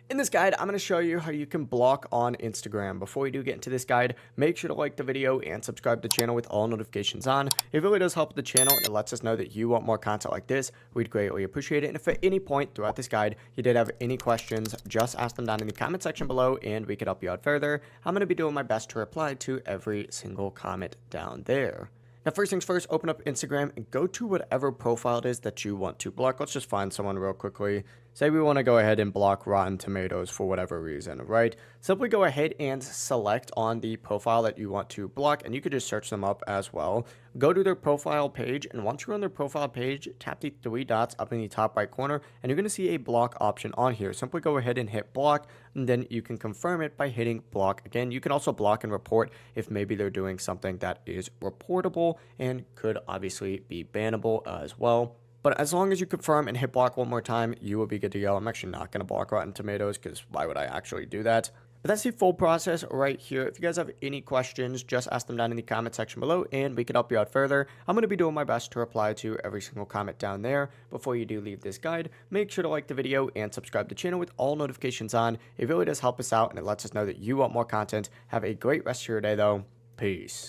In this guide, I'm going to show you how you can block on Instagram. Before we do get into this guide, make sure to like the video and subscribe to the channel with all notifications on. It really does help the channel and it lets us know that you want more content like this. We'd greatly appreciate it. And if at any point throughout this guide you did have any questions, just ask them down in the comment section below and we could help you out further. I'm going to be doing my best to reply to every single comment down there. Now, first things first, open up Instagram and go to whatever profile it is that you want to block. Let's just find someone real quickly. Say we want to go ahead and block Rotten Tomatoes for whatever reason, right? Simply go ahead and select on the profile that you want to block, and you could just search them up as well. Go to their profile page, and once you're on their profile page, tap the three dots up in the top right corner, and you're going to see a block option on here. Simply go ahead and hit block, and then you can confirm it by hitting block again. You can also block and report if maybe they're doing something that is reportable and could obviously be bannable as well. But as long as you confirm and hit block one more time, you will be good to go. I'm actually not going to block Rotten Tomatoes because why would I actually do that? But that's the full process right here. If you guys have any questions, just ask them down in the comment section below and we can help you out further. I'm going to be doing my best to reply to every single comment down there. Before you do leave this guide, make sure to like the video and subscribe to the channel with all notifications on. It really does help us out and it lets us know that you want more content. Have a great rest of your day though. Peace.